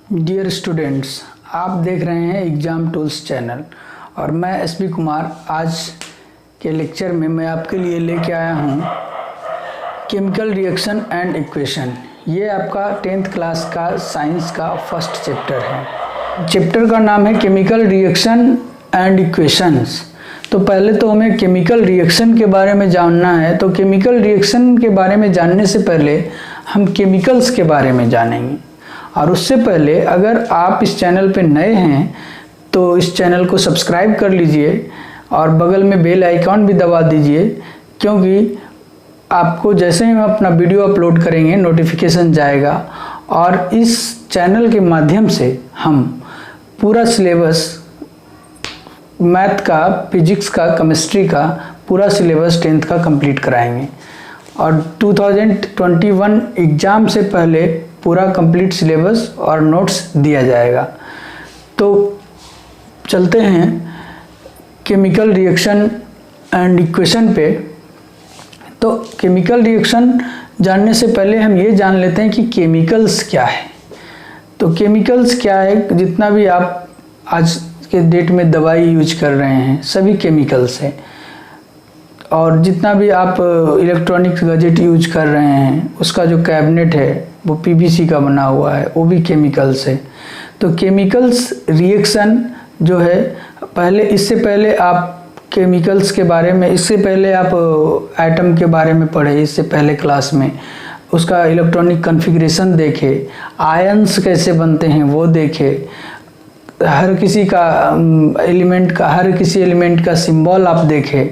Dear students, आप देख रहे हैं एग्ज़ाम टूल्स चैनल और मैं एसपी कुमार। आज के लेक्चर में मैं आपके लिए लेके आया हूँ केमिकल रिएक्शन एंड इक्वेशन। ये आपका 10th क्लास का साइंस का फर्स्ट चैप्टर है। चैप्टर का नाम है केमिकल रिएक्शन एंड इक्वेशंस। तो पहले तो हमें केमिकल रिएक्शन के बारे में जानना है। तो केमिकल रिएक्शन के बारे में जानने से पहले हम केमिकल्स के बारे में जानेंगे। और उससे पहले अगर आप इस चैनल पे नए हैं तो इस चैनल को सब्सक्राइब कर लीजिए और बगल में बेल आइकॉन भी दबा दीजिए, क्योंकि आपको जैसे ही हम अपना वीडियो अपलोड करेंगे नोटिफिकेशन जाएगा। और इस चैनल के माध्यम से हम पूरा सिलेबस मैथ का, फिजिक्स का, केमिस्ट्री का पूरा सिलेबस 10th का कंप्लीट कराएंगे और 2021 एग्ज़ाम से पहले पूरा कंप्लीट सिलेबस और नोट्स दिया जाएगा। तो चलते हैं केमिकल रिएक्शन एंड इक्वेशन पे। तो केमिकल रिएक्शन जानने से पहले हम ये जान लेते हैं कि केमिकल्स क्या है। तो केमिकल्स क्या है, जितना भी आप आज के डेट में दवाई यूज कर रहे हैं सभी केमिकल्स है। और जितना भी आप इलेक्ट्रॉनिक्स गैजेट यूज कर रहे हैं उसका जो कैबिनेट है वो पीवीसी का बना हुआ है, वो भी केमिकल्स है। तो केमिकल्स रिएक्शन जो है, पहले इससे पहले आप केमिकल्स के बारे में, इससे पहले आप एटम के बारे में पढ़े, इससे पहले क्लास में उसका इलेक्ट्रॉनिक कॉन्फ़िगरेशन देखे, आयंस कैसे बनते हैं वो देखे, हर किसी एलिमेंट का सिंबल आप देखें।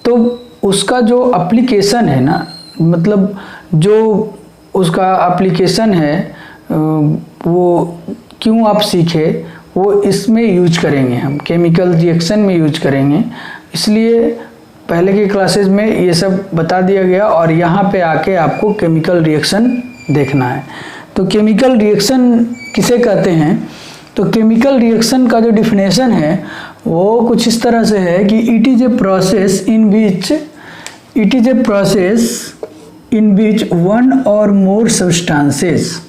तो उसका जो एप्लीकेशन है ना, मतलब जो उसका एप्लीकेशन है वो क्यों आप सीखे, वो इसमें यूज करेंगे, हम केमिकल रिएक्शन में यूज करेंगे। इसलिए पहले के क्लासेस में ये सब बता दिया गया और यहाँ पे आके आपको केमिकल रिएक्शन देखना है। तो केमिकल रिएक्शन किसे कहते हैं? तो केमिकल रिएक्शन का जो डिफिनेशन है वो कुछ इस तरह से है कि it is a process in which one और मोर सब्सटेंसेस,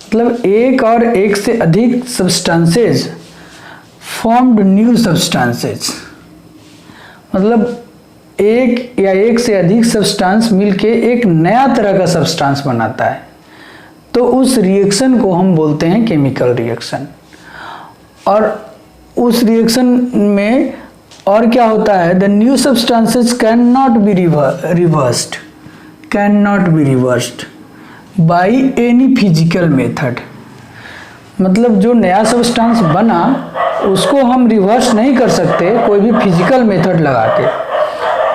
मतलब एक और एक से अधिक सब्सटेंसेस फॉर्म्ड न्यू सब्सटेंसेस, मतलब एक या एक से अधिक सब्सटेंस मिलके एक नया तरह का सब्सटेंस बनाता है। तो उस रिएक्शन को हम बोलते हैं केमिकल रिएक्शन। और उस रिएक्शन में और क्या होता है, the new substances can not be reversed by any physical method. मतलब जो नया सब्सटेंस बना उसको हम रिवर्स नहीं कर सकते कोई भी फिजिकल मेथड लगा के।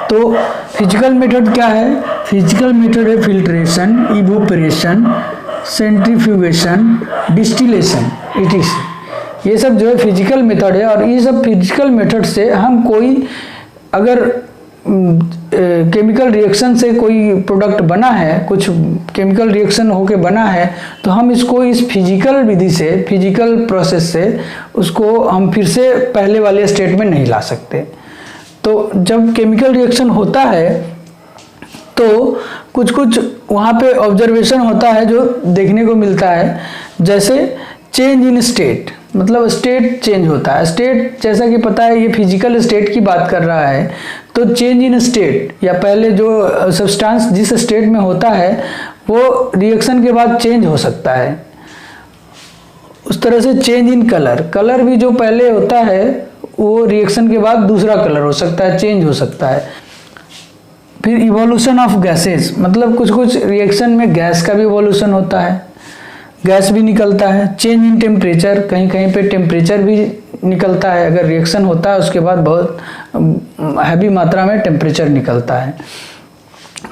तो फिजिकल मेथड क्या है? फिजिकल मेथड है फिल्ट्रेशन, इवोपरेशन, सेंट्रीफ्यूगेशन, डिस्टिलेशन, ये सब जो है फिजिकल मेथड है। और ये सब फिजिकल मेथड से हम कोई अगर केमिकल रिएक्शन से कोई प्रोडक्ट बना है, कुछ केमिकल रिएक्शन होके बना है, तो हम इसको इस फिजिकल विधि से, फिजिकल प्रोसेस से उसको हम फिर से पहले वाले स्टेट में नहीं ला सकते। तो जब केमिकल रिएक्शन होता है तो कुछ वहाँ पे ऑब्जर्वेशन होता है जो देखने को मिलता है, जैसे चेंज इन स्टेट, मतलब स्टेट चेंज होता है। स्टेट जैसा कि पता है ये फिजिकल स्टेट की बात कर रहा है। तो चेंज इन स्टेट, या पहले जो सब्सटेंस जिस स्टेट में होता है वो रिएक्शन के बाद चेंज हो सकता है। उस तरह से चेंज इन कलर भी जो पहले होता है वो रिएक्शन के बाद दूसरा कलर हो सकता है, चेंज हो सकता है। फिर इवोल्यूशन ऑफ गैसेस, मतलब कुछ रिएक्शन में गैस का भी इवोल्यूशन होता है, गैस भी निकलता है। चेंज इन टेम्परेचर, कहीं पे टेम्परेचर भी निकलता है, अगर रिएक्शन होता है उसके बाद बहुत हैवी मात्रा में टेम्परेचर निकलता है।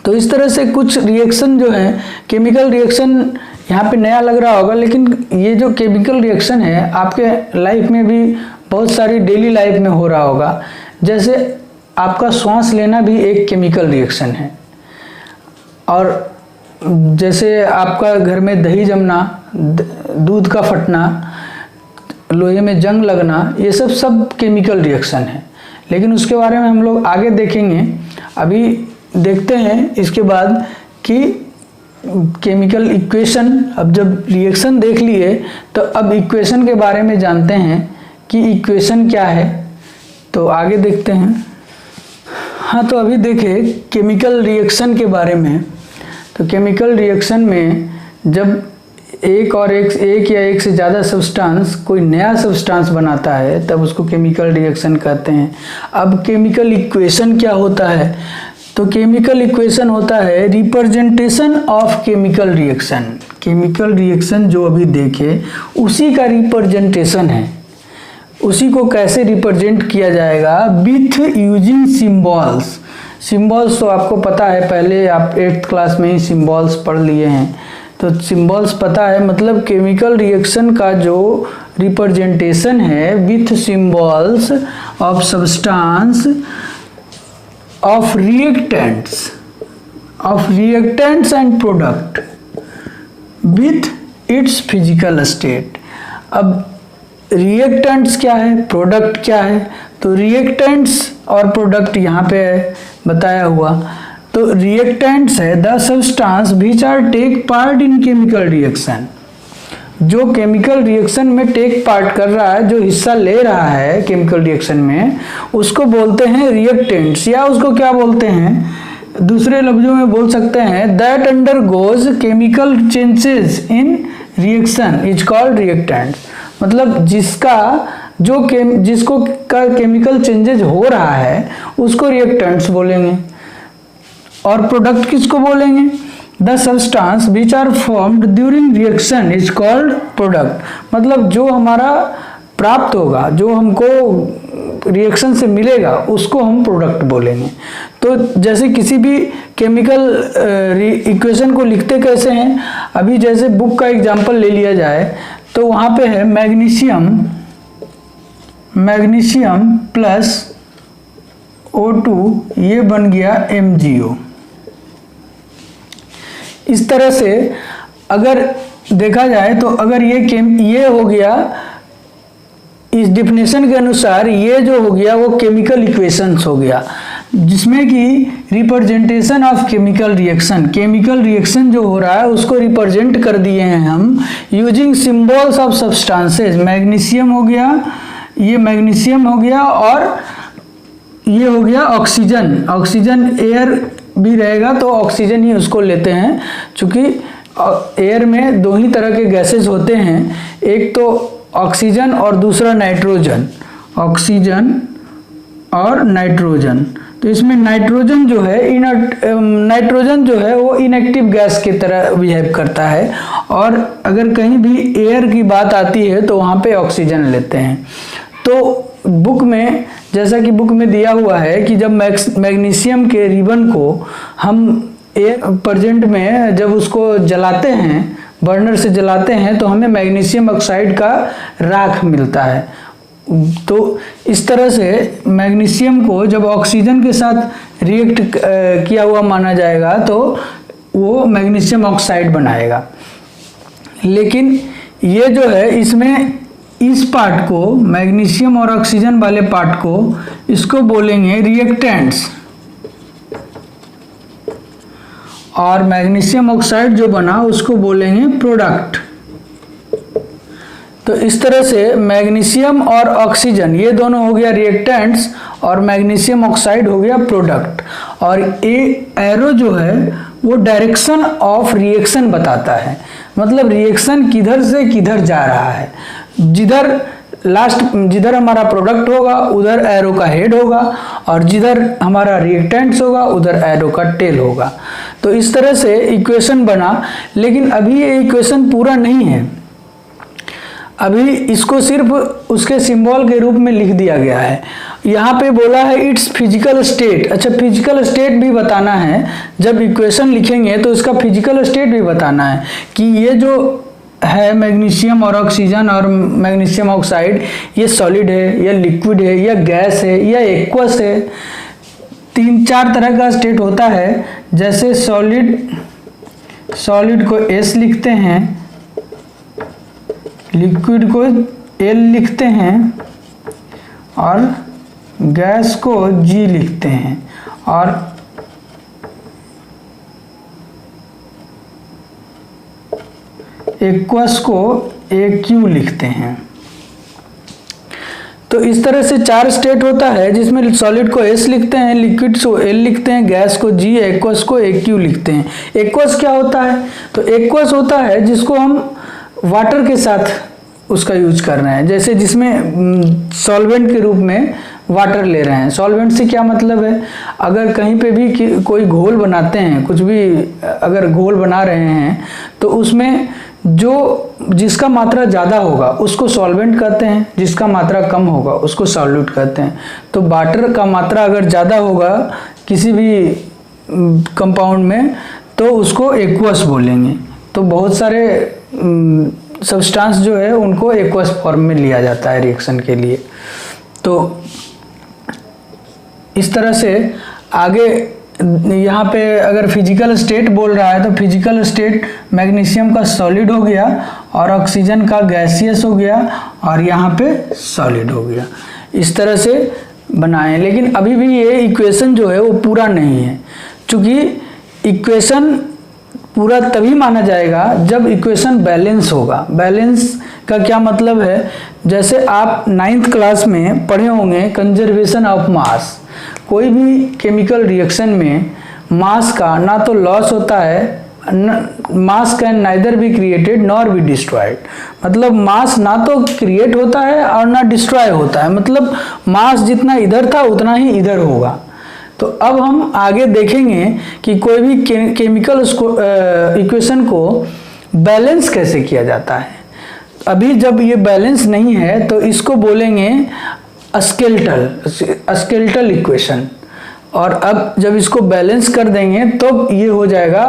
तो इस तरह से कुछ रिएक्शन जो है, केमिकल रिएक्शन यहाँ पे नया लग रहा होगा, लेकिन ये जो केमिकल रिएक्शन है आपके लाइफ में भी बहुत सारी डेली लाइफ में हो रहा होगा। जैसे आपका सांस लेना भी एक केमिकल रिएक्शन है। और जैसे आपका घर में दही जमना, दूध का फटना, लोहे में जंग लगना, ये सब केमिकल रिएक्शन है। लेकिन उसके बारे में हम लोग आगे देखेंगे। अभी देखते हैं इसके बाद कि केमिकल इक्वेशन। अब जब रिएक्शन देख लिए तो अब इक्वेशन के बारे में जानते हैं कि इक्वेशन क्या है, तो आगे देखते हैं। हाँ, तो अभी देखें केमिकल रिएक्शन के बारे में। तो केमिकल रिएक्शन में जब एक या एक से ज़्यादा सब्सटेंस कोई नया सब्सटेंस बनाता है तब उसको केमिकल रिएक्शन कहते हैं। अब केमिकल इक्वेशन क्या होता है? तो केमिकल इक्वेशन होता है representation of chemical reaction. Chemical reaction जो अभी देखे उसी का रिप्रेजेंटेशन है। उसी को कैसे रिप्रेजेंट किया जाएगा? With using symbols. सिंबल्स तो आपको पता है, पहले आप 8th क्लास में ही सिंबल्स पढ़ लिए हैं, तो सिंबल्स पता है। मतलब केमिकल रिएक्शन का जो रिप्रेजेंटेशन है with symbols of substance of reactants and product with its physical state। अब reactants क्या है, product क्या है? तो reactants और product यहाँ पे है बताया हुआ। तो reactants है the substance which are take part in chemical reaction। जो केमिकल रिएक्शन में टेक पार्ट कर रहा है, जो हिस्सा ले रहा है केमिकल रिएक्शन में, उसको बोलते हैं रिएक्टेंट्स, या उसको क्या बोलते हैं, दूसरे लफ्जों में बोल सकते हैं that undergoes chemical changes in reaction is called reactants. मतलब जिसको का केमिकल चेंजेस हो रहा है उसको रिएक्टेंट्स बोलेंगे। और प्रोडक्ट किसको बोलेंगे? The substance which are formed during reaction is called product। मतलब जो हमारा प्राप्त होगा, जो हमको रिएक्शन से मिलेगा, उसको हम प्रोडक्ट बोलेंगे। तो जैसे किसी भी केमिकल इक्वेशन को लिखते कैसे हैं, अभी जैसे बुक का एग्जांपल ले लिया जाए तो वहाँ पे है मैग्नीशियम प्लस O2, ये बन गया MgO। इस तरह से अगर देखा जाए तो अगर ये हो गया, इस डिफिनेशन के अनुसार ये जो हो गया वो केमिकल इक्वेशंस हो गया, जिसमें कि रिप्रेजेंटेशन ऑफ केमिकल रिएक्शन जो हो रहा है उसको रिप्रेजेंट कर दिए हैं हम using symbols of substances. Magnesium हो गया, ये मैग्नीशियम हो गया, और ये हो गया ऑक्सीजन एयर भी रहेगा तो ऑक्सीजन ही उसको लेते हैं, क्योंकि एयर में दो ही तरह के गैसेस होते हैं, एक तो ऑक्सीजन और दूसरा नाइट्रोजन। ऑक्सीजन और नाइट्रोजन, तो इसमें नाइट्रोजन जो है वो इनएक्टिव गैस की तरह बिहेव करता है, और अगर कहीं भी एयर की बात आती है तो वहाँ पे ऑक्सीजन लेते हैं। तो बुक में, जैसा कि बुक में दिया हुआ है कि जब मैग्नीशियम के रिबन को हम प्रेजेंट में जब उसको जलाते हैं, बर्नर से जलाते हैं, तो हमें मैग्नीशियम ऑक्साइड का राख मिलता है। तो इस तरह से मैग्नीशियम को जब ऑक्सीजन के साथ रिएक्ट किया हुआ माना जाएगा तो वो मैग्नीशियम ऑक्साइड बनाएगा। लेकिन ये जो है, इसमें इस पार्ट को, मैग्नीशियम और ऑक्सीजन वाले पार्ट को, इसको बोलेंगे रिएक्टेंट्स, और मैग्नीशियम ऑक्साइड जो बना उसको बोलेंगे प्रोडक्ट। तो इस तरह से मैग्नीशियम और ऑक्सीजन ये दोनों हो गया रिएक्टेंट्स, और मैग्नीशियम ऑक्साइड हो गया प्रोडक्ट। और ये एरो जो है वो डायरेक्शन ऑफ रिएक्शन बताता है, मतलब रिएक्शन किधर से किधर जा रहा है। जिधर हमारा प्रोडक्ट होगा उधर एरो का हेड होगा, और जिधर हमारा रिएक्टेंट्स होगा उधर एरो का टेल होगा। तो इस तरह से इक्वेशन बना। लेकिन अभी ये इक्वेशन पूरा नहीं है, अभी इसको सिर्फ उसके सिंबल के रूप में लिख दिया गया है। यहाँ पे बोला है इट्स फिजिकल स्टेट। अच्छा, फिजिकल स्टेट भी बताना है, जब इक्वेशन लिखेंगे तो इसका फिजिकल स्टेट भी बताना है कि ये जो है मैग्नीशियम और ऑक्सीजन और मैग्नीशियम ऑक्साइड, ये सॉलिड है या लिक्विड है या गैस है या एक्वस है। 3-4 तरह का स्टेट होता है, जैसे सॉलिड को S लिखते हैं, लिक्विड को L लिखते हैं, और गैस को G लिखते हैं, और एक्वस को AQ लिखते हैं। तो इस तरह से 4 स्टेट होता है जिसमें सॉलिड को S लिखते हैं, लिक्विड को L लिखते हैं, गैस को G, एक्वस को AQ लिखते हैं। एक्वस क्या होता है? तो एक्वस होता है जिसको हम वाटर के साथ उसका यूज कर रहे हैं, जैसे जिसमें सॉल्वेंट के रूप में वाटर ले रहे हैं। सॉल्वेंट से क्या मतलब है? अगर कहीं पे भी कोई घोल बनाते हैं, कुछ भी अगर घोल बना रहे हैं तो उसमें जिसका मात्रा ज़्यादा होगा उसको सॉल्वेंट कहते हैं, जिसका मात्रा कम होगा उसको सॉल्यूट कहते हैं। तो वाटर का मात्रा अगर ज़्यादा होगा किसी भी कंपाउंड में तो उसको एक्वस बोलेंगे। तो बहुत सारे सब्सटेंस जो है उनको एक्वस फॉर्म में लिया जाता है रिएक्शन के लिए। तो इस तरह से आगे यहाँ पे अगर फिजिकल स्टेट बोल रहा है तो फिजिकल स्टेट मैग्नीशियम का सॉलिड हो गया और ऑक्सीजन का गैसियस हो गया और यहाँ पे सॉलिड हो गया। इस तरह से बनाएं, लेकिन अभी भी ये इक्वेशन जो है वो पूरा नहीं है, क्योंकि इक्वेशन पूरा तभी माना जाएगा जब इक्वेशन बैलेंस होगा। बैलेंस का क्या मतलब है? जैसे आप 9th क्लास में पढ़े होंगे कंजर्वेशन ऑफ मास। कोई भी केमिकल रिएक्शन में मास का ना तो लॉस होता है, मास can neither be created nor be destroyed. मतलब मास ना तो क्रिएट होता है और ना डिस्ट्रॉय होता है, मतलब मास जितना इधर था उतना ही इधर होगा। तो अब हम आगे देखेंगे कि कोई भी केमिकल इक्वेशन को बैलेंस कैसे किया जाता है। अभी जब ये बैलेंस नहीं है तो इसको बोलेंगे स्केलेटल इक्वेशन, और अब जब इसको बैलेंस कर देंगे तो ये हो जाएगा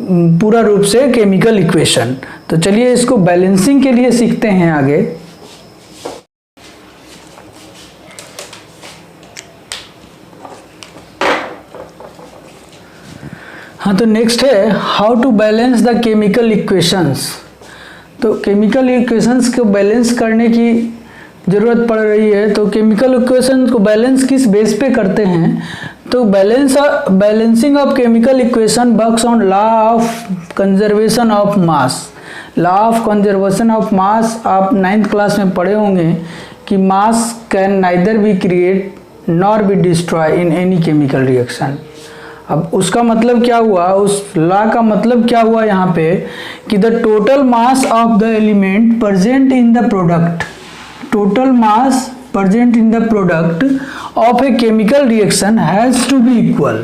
पूरा रूप से केमिकल इक्वेशन। तो चलिए इसको बैलेंसिंग के लिए सीखते हैं आगे। हाँ, तो नेक्स्ट है how to balance the chemical equations. तो केमिकल इक्वेशंस को बैलेंस करने की ज़रूरत पड़ रही है। तो केमिकल इक्वेशन को बैलेंस किस बेस पे करते हैं? तो balancing of chemical equation works on law of conservation of mass. Law of conservation of mass आप 9th क्लास में पढ़े होंगे कि mass can neither be create nor be destroy in any chemical reaction. अब उसका मतलब क्या हुआ, उस लॉ का मतलब क्या हुआ यहाँ पे कि the total mass of the element present in the product, total mass present in the product of a chemical reaction has to be equal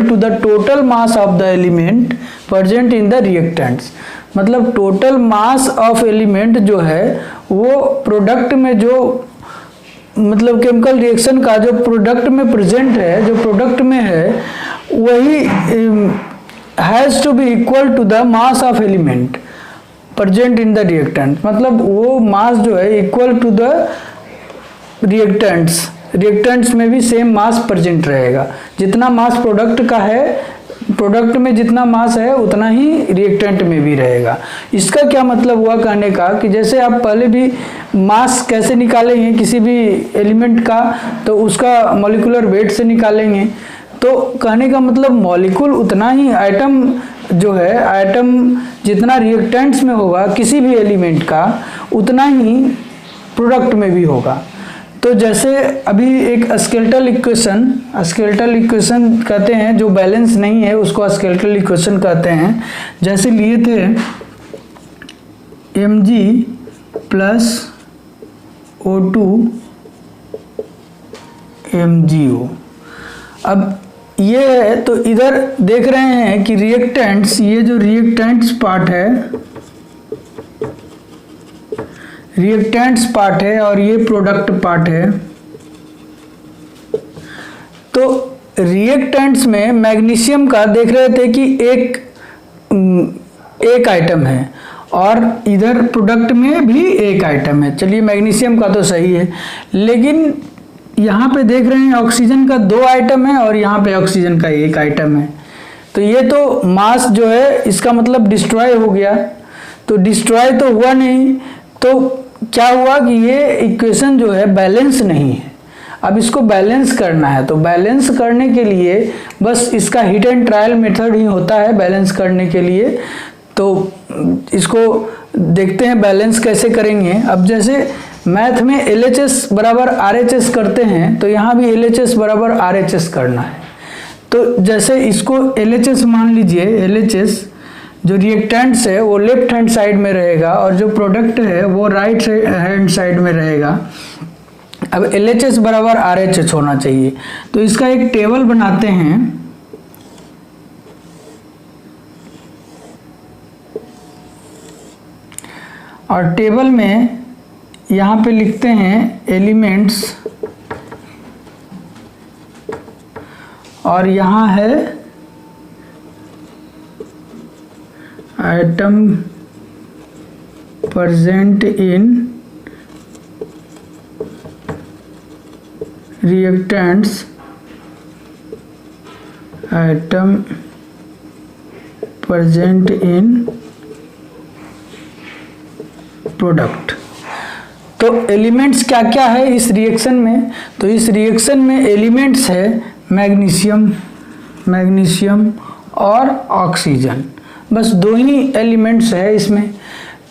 to the total mass of the element present in the reactants। मतलब total mass of element जो है वो product में जो मतलब chemical reaction का जो product में प्रेजेंट है, जो प्रोडक्ट में है, वही has to be equal to the mass of element present in the reactant. मतलब वो मास जो है इक्वल टू द रिएक्टेंट्स में भी सेम मास प्रेजेंट रहेगा। जितना मास प्रोडक्ट का है, प्रोडक्ट में जितना मास है उतना ही रिएक्टेंट में भी रहेगा। इसका क्या मतलब हुआ कहने का कि जैसे आप पहले भी मास कैसे निकालेंगे किसी भी एलिमेंट का, तो उसका मॉलिक्यूलर वेट से निकालेंगे। तो कहने का मतलब मॉलिक्यूल उतना ही आइटम जो है, आइटम जितना रिएक्टेंट्स में होगा किसी भी एलिमेंट का उतना ही प्रोडक्ट में भी होगा। तो जैसे अभी एक स्केलेटल इक्वेशन कहते हैं, जो बैलेंस नहीं है उसको स्केलेटल इक्वेशन कहते हैं। जैसे लिए थे Mg प्लस O2 MgO। अब ये है, तो इधर देख रहे हैं कि रिएक्टेंट्स, ये जो रिएक्टेंट्स पार्ट है और ये प्रोडक्ट पार्ट है। तो रिएक्टेंट्स में मैग्नीशियम का देख रहे थे कि एक आइटम है और इधर प्रोडक्ट में भी एक आइटम है। चलिए मैग्नीशियम का तो सही है, लेकिन यहाँ पे देख रहे हैं ऑक्सीजन का 2 आइटम है और यहाँ पे ऑक्सीजन का 1 आइटम है। तो ये तो मास जो है इसका मतलब डिस्ट्रॉय हो गया। तो डिस्ट्रॉय तो हुआ नहीं, तो क्या हुआ कि ये इक्वेशन जो है बैलेंस नहीं है। अब इसको बैलेंस करना है, तो बैलेंस करने के लिए बस इसका हिट एंड ट्रायल मेथड ही होता है बैलेंस करने के लिए। तो इसको देखते हैं बैलेंस कैसे करेंगे। अब जैसे मैथ में LHS बराबर RHS करते हैं तो यहाँ भी LHS बराबर RHS करना है। तो जैसे इसको LHS मान लीजिए, LHS जो रिएक्टेंट्स है वो लेफ्ट हैंड साइड में रहेगा और जो प्रोडक्ट है वो राइट हैंड साइड में रहेगा। अब LHS बराबर RHS होना चाहिए, तो इसका एक टेबल बनाते हैं। और टेबल में यहाँ पे लिखते हैं एलिमेंट्स, और यहाँ है item present in reactants, item present in product. तो एलिमेंट्स क्या क्या है इस रिएक्शन में? तो इस रिएक्शन में एलिमेंट्स है मैग्नीशियम और ऑक्सीजन, बस दो ही एलिमेंट्स है इसमें।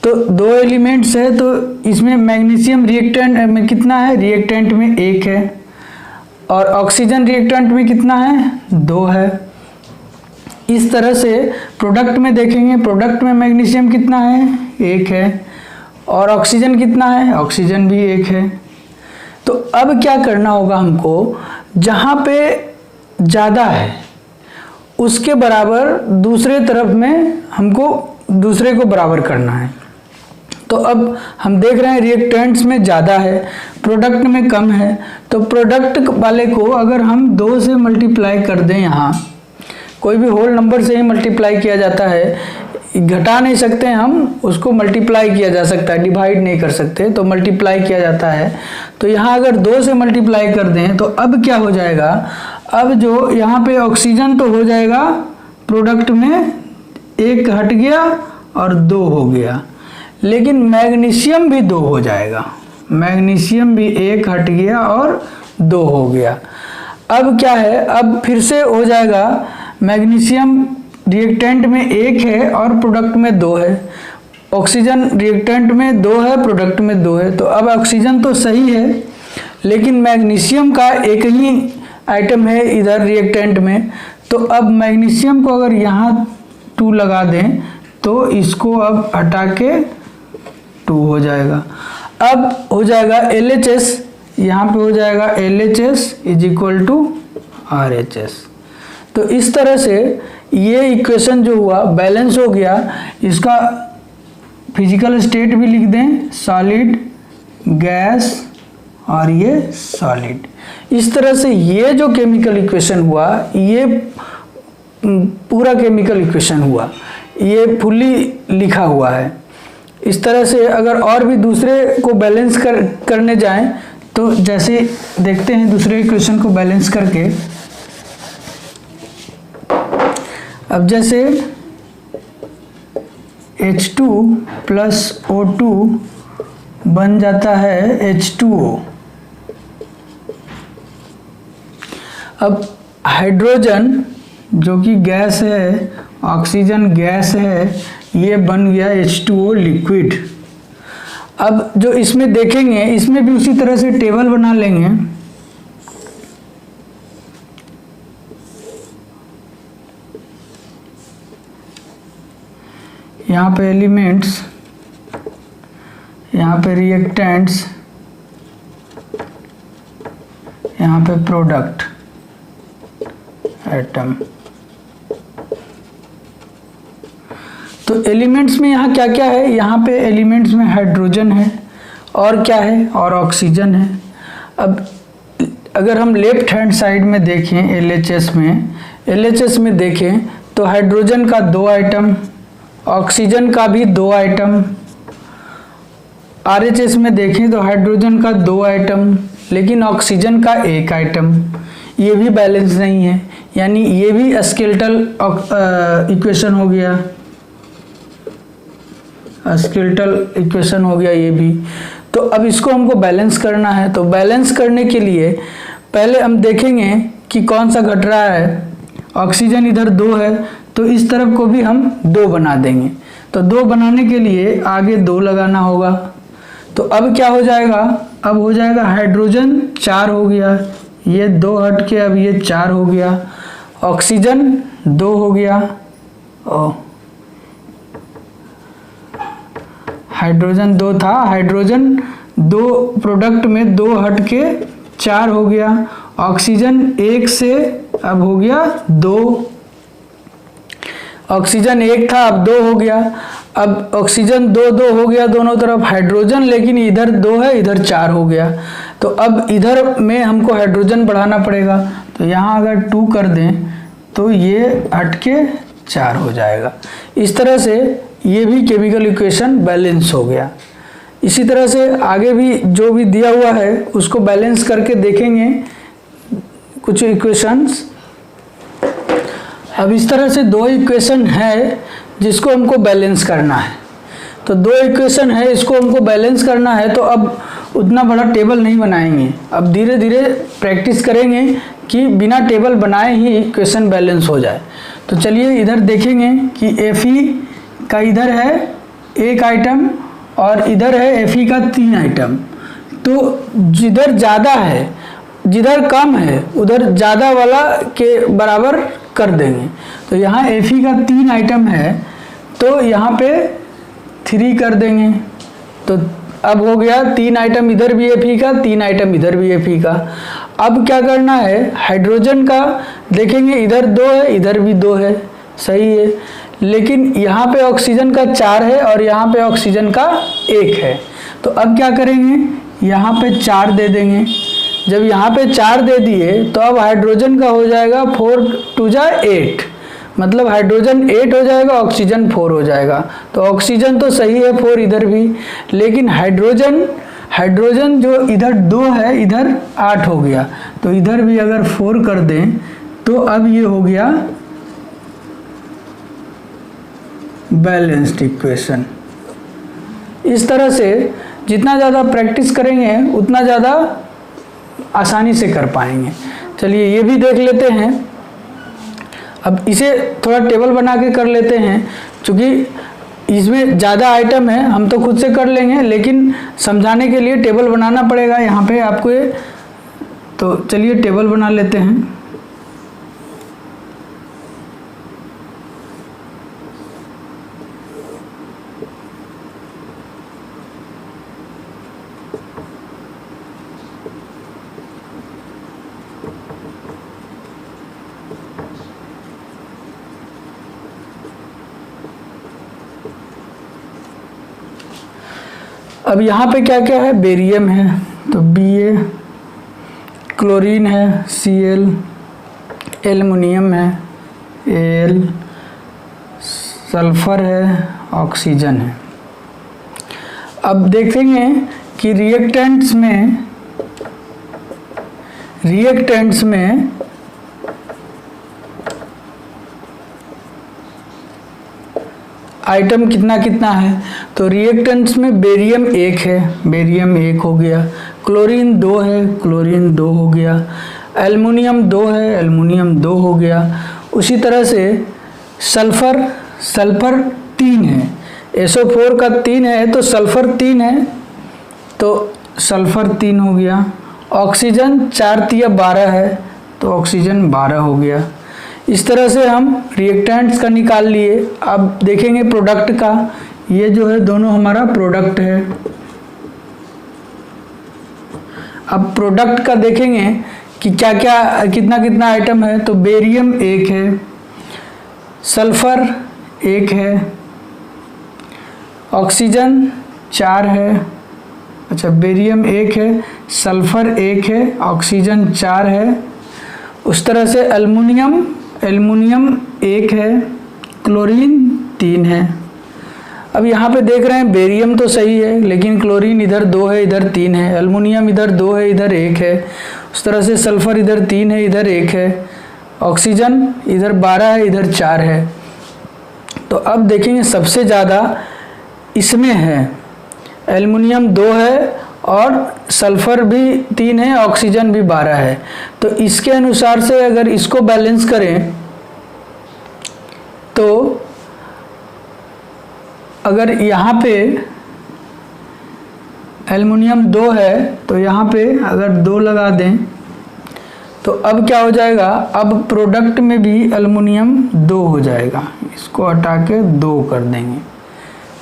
तो दो एलिमेंट्स है, तो इसमें मैग्नीशियम रिएक्टेंट में कितना है? रिएक्टेंट में 1 है, और ऑक्सीजन रिएक्टेंट में कितना है? 2 है। इस तरह से प्रोडक्ट में देखेंगे, प्रोडक्ट में मैग्नीशियम कितना है? 1 है, और ऑक्सीजन कितना है? ऑक्सीजन भी 1 है। तो अब क्या करना होगा हमको, जहाँ पे ज़्यादा है उसके बराबर दूसरे तरफ में हमको दूसरे को बराबर करना है। तो अब हम देख रहे हैं रिएक्टेंट्स में ज़्यादा है, प्रोडक्ट में कम है। तो प्रोडक्ट वाले को अगर हम 2 से मल्टीप्लाई कर दें, यहाँ कोई भी होल नंबर से ही मल्टीप्लाई किया जाता है, घटा नहीं सकते हम उसको, मल्टीप्लाई किया जा सकता है, डिवाइड नहीं कर सकते, तो मल्टीप्लाई किया जाता है। तो यहाँ अगर 2 से मल्टीप्लाई कर दें तो अब क्या हो जाएगा? अब जो यहाँ पे ऑक्सीजन तो हो जाएगा, प्रोडक्ट में 1 हट गया और 2 हो गया, लेकिन मैग्नीशियम भी 2 हो जाएगा, मैग्नीशियम भी 1 हट गया और 2 हो गया। अब क्या है, अब फिर से हो जाएगा, मैग्नीशियम रिएक्टेंट में 1 है और प्रोडक्ट में 2 है, ऑक्सीजन रिएक्टेंट में 2 है, प्रोडक्ट में 2 है। तो अब ऑक्सीजन तो सही है, लेकिन मैग्नीशियम का एक ही आइटम है इधर रिएक्टेंट में। तो अब मैग्नीशियम को अगर यहाँ 2 लगा दें तो इसको अब हटा के 2 हो जाएगा। अब हो जाएगा LHS, यहाँ पे हो जाएगा LHS = RHS। तो इस तरह से ये इक्वेशन जो हुआ बैलेंस हो गया। इसका फिजिकल स्टेट भी लिख दें, सॉलिड, गैस और ये सॉलिड। इस तरह से ये जो केमिकल इक्वेशन हुआ, ये पूरा केमिकल इक्वेशन हुआ, ये फुल्ली लिखा हुआ है। इस तरह से अगर और भी दूसरे को बैलेंस करने जाएं तो जैसे देखते हैं दूसरे इक्वेशन को बैलेंस करके। अब जैसे H2 + O2 बन जाता है H2O। अब हाइड्रोजन जो कि गैस है, ऑक्सीजन गैस है, ये बन गया H2O लिक्विड। अब जो इसमें देखेंगे, इसमें भी उसी तरह से टेबल बना लेंगे। यहाँ पे एलिमेंट्स, यहाँ पे रिएक्टेंट्स, यहाँ पे प्रोडक्ट, एटम। तो एलिमेंट्स में यहाँ क्या क्या है? यहाँ पे एलिमेंट्स में हाइड्रोजन है, और क्या है? और ऑक्सीजन है। अब अगर हम लेफ्ट हैंड साइड में देखें, LHS में देखें तो हाइड्रोजन का 2 आइटम, ऑक्सीजन का भी 2 आइटम। RHS में देखें तो हाइड्रोजन का 2 आइटम, लेकिन ऑक्सीजन का 1 आइटम। ये भी बैलेंस नहीं है, यानी ये भी स्केलेटल इक्वेशन हो गया, स्केलेटल इक्वेशन हो गया ये भी। तो अब इसको हमको बैलेंस करना है। तो बैलेंस करने के लिए पहले हम देखेंगे कि कौन सा घट रहा है। ऑक्सीजन इधर 2 है, तो इस तरफ को भी हम 2 बना देंगे। तो 2 बनाने के लिए आगे 2 लगाना होगा। तो अब क्या हो जाएगा, अब हो जाएगा हाइड्रोजन 4 हो गया, ये 2 हट के अब ये 4 हो गया, ऑक्सीजन 2 हो गया, हाइड्रोजन 2 था, हाइड्रोजन 2 प्रोडक्ट में 2 हट के 4 हो गया, ऑक्सीजन 1 से अब हो गया 2, ऑक्सीजन 1 था अब 2 हो गया, अब ऑक्सीजन 2 हो गया दोनों तरफ हाइड्रोजन, लेकिन इधर 2 है इधर 4 हो गया। तो अब इधर में हमको हाइड्रोजन बढ़ाना पड़ेगा, तो यहाँ अगर 2 कर दें तो ये हट के 4 हो जाएगा। इस तरह से ये भी केमिकल इक्वेशन बैलेंस हो गया। इसी तरह से आगे भी जो भी दिया हुआ है उसको बैलेंस करके देखेंगे कुछ इक्वेशंस। अब इस तरह से 2 इक्वेशन है जिसको हमको बैलेंस करना है। तो 2 इक्वेशन है, इसको हमको बैलेंस करना है, तो अब उतना बड़ा टेबल नहीं बनाएंगे, अब धीरे धीरे प्रैक्टिस करेंगे कि बिना टेबल बनाए ही इक्वेशन बैलेंस हो जाए। तो चलिए इधर देखेंगे कि Fe का इधर है 1 आइटम और इधर है Fe का 3 आइटम। तो जिधर ज़्यादा है जिधर कम है उधर ज़्यादा वाला के बराबर कर देंगे। तो यहाँ Fe का 3 आइटम है तो यहाँ पे 3 कर देंगे। तो अब हो गया 3 आइटम इधर भी Fe का, 3 आइटम इधर भी Fe का। अब क्या करना है, हाइड्रोजन का देखेंगे, इधर 2 है इधर भी 2 है, सही है, लेकिन यहाँ पे ऑक्सीजन का 4 है और यहाँ पे ऑक्सीजन का 1 है। तो अब क्या करेंगे, यहाँ पे 4 दे देंगे। जब यहाँ पे 4 दे दिए तो अब हाइड्रोजन का हो जाएगा 4 2 जा 8, मतलब हाइड्रोजन 8 हो जाएगा, ऑक्सीजन 4 हो जाएगा। तो ऑक्सीजन तो सही है 4 इधर भी, लेकिन हाइड्रोजन जो इधर 2 है इधर 8 हो गया। तो इधर भी अगर 4 कर दें तो अब ये हो गया बैलेंस्ड इक्वेशन। इस तरह से जितना ज़्यादा प्रैक्टिस करेंगे उतना ज़्यादा आसानी से कर पाएंगे। चलिए ये भी देख लेते हैं। अब इसे थोड़ा टेबल बना के कर लेते हैं, क्योंकि इसमें ज़्यादा आइटम है, हम तो खुद से कर लेंगे लेकिन समझाने के लिए टेबल बनाना पड़ेगा यहाँ पे आपको ये। तो चलिए टेबल बना लेते हैं। अब यहाँ पे क्या क्या है, बेरियम है तो Ba, क्लोरीन है Cl, एल्युमिनियम है Al, सल्फर है, ऑक्सीजन है। अब देखेंगे कि रिएक्टेंट्स में आइटम कितना कितना है। तो रिएक्टेंट्स में बेरियम 1 है, बेरियम 1 हो गया, क्लोरीन 2 है, क्लोरीन 2 हो गया, एल्युमिनियम 2 है, एल्युमिनियम 2 हो गया। उसी तरह से सल्फर 3 है, SO4 का 3 है तो सल्फर 3 है तो सल्फर 3 हो गया। ऑक्सीजन 4 तिया 12 है तो ऑक्सीजन 12 हो गया। इस तरह से हम रिएक्टेंट्स का निकाल लिए। अब देखेंगे प्रोडक्ट का, ये जो है दोनों हमारा प्रोडक्ट है। अब प्रोडक्ट का देखेंगे कि क्या क्या कितना कितना आइटम है। तो बेरियम 1 है, सल्फर 1 है, ऑक्सीजन 4 है, अच्छा बेरियम 1 है, सल्फर 1 है, ऑक्सीजन 4 है। उस तरह से एल्युमिनियम 1 है, क्लोरीन 3 है। अब यहाँ पे देख रहे हैं बेरियम तो सही है लेकिन क्लोरीन इधर 2 है इधर 3 है, एल्युमिनियम इधर 2 है इधर 1 है। उस तरह से सल्फर इधर 3 है इधर 1 है, ऑक्सीजन इधर 12 है इधर 4 है। तो अब देखेंगे सबसे ज़्यादा इसमें है, एल्युमिनियम 2 है और सल्फर भी 3 है, ऑक्सीजन भी 12 है। तो इसके अनुसार से अगर इसको बैलेंस करें तो अगर यहाँ पे एल्युमिनियम 2 है तो यहाँ पे अगर 2 लगा दें तो अब क्या हो जाएगा, अब प्रोडक्ट में भी एल्युमिनियम 2 हो जाएगा। इसको हटा के 2 कर देंगे,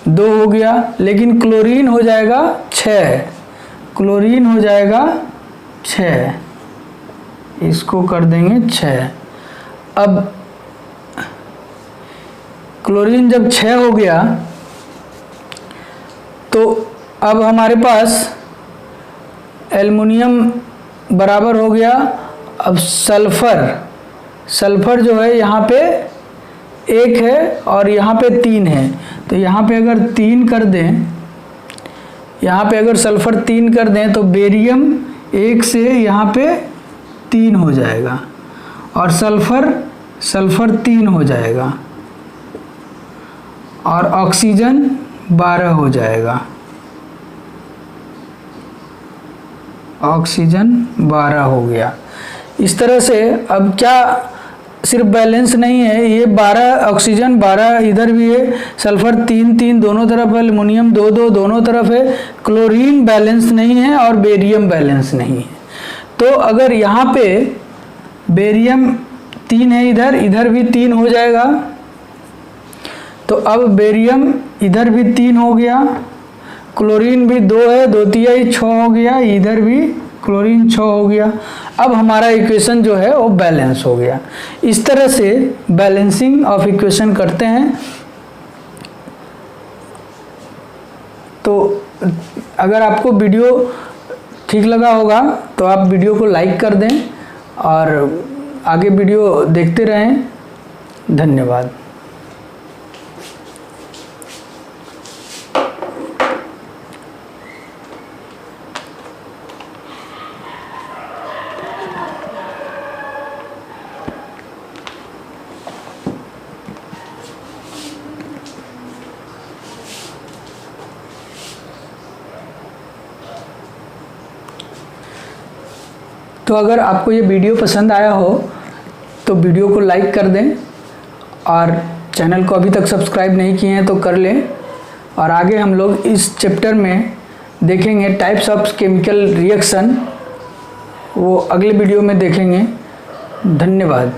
2 हो गया। लेकिन क्लोरीन हो जाएगा 6, क्लोरीन हो जाएगा 6, इसको कर देंगे 6। अब क्लोरीन जब 6 हो गया तो अब हमारे पास एल्युमिनियम बराबर हो गया। अब सल्फर जो है यहाँ पे 1 है और यहाँ पे 3 है, तो यहाँ पे अगर 3 कर दें, यहाँ पे अगर सल्फर 3 कर दें तो बेरियम 1 से यहाँ पे 3 हो जाएगा और सल्फर 3 हो जाएगा और ऑक्सीजन 12 हो जाएगा, ऑक्सीजन 12 हो गया। इस तरह से अब क्या सिर्फ बैलेंस नहीं है, ये 12 ऑक्सीजन 12 इधर भी है, सल्फर 3 दोनों तरफ है, एल्युमिनियम 2 दोनों तरफ है, क्लोरीन बैलेंस नहीं है और बेरियम बैलेंस नहीं है। तो अगर यहाँ पे बेरियम 3 है, इधर भी 3 हो जाएगा, तो अब बेरियम इधर भी 3 हो गया, क्लोरीन भी 2 है, 2 तिहाई 6 हो गया, इधर भी क्लोरीन 6 हो गया। अब हमारा इक्वेशन जो है वो बैलेंस हो गया। इस तरह से बैलेंसिंग ऑफ इक्वेशन करते हैं। तो अगर आपको वीडियो ठीक लगा होगा तो आप वीडियो को लाइक कर दें और आगे वीडियो देखते रहें। धन्यवाद। तो अगर आपको ये वीडियो पसंद आया हो तो वीडियो को लाइक कर दें और चैनल को अभी तक सब्सक्राइब नहीं किए हैं तो कर लें। और आगे हम लोग इस चैप्टर में देखेंगे टाइप्स ऑफ केमिकल रिएक्शन, वो अगले वीडियो में देखेंगे। धन्यवाद।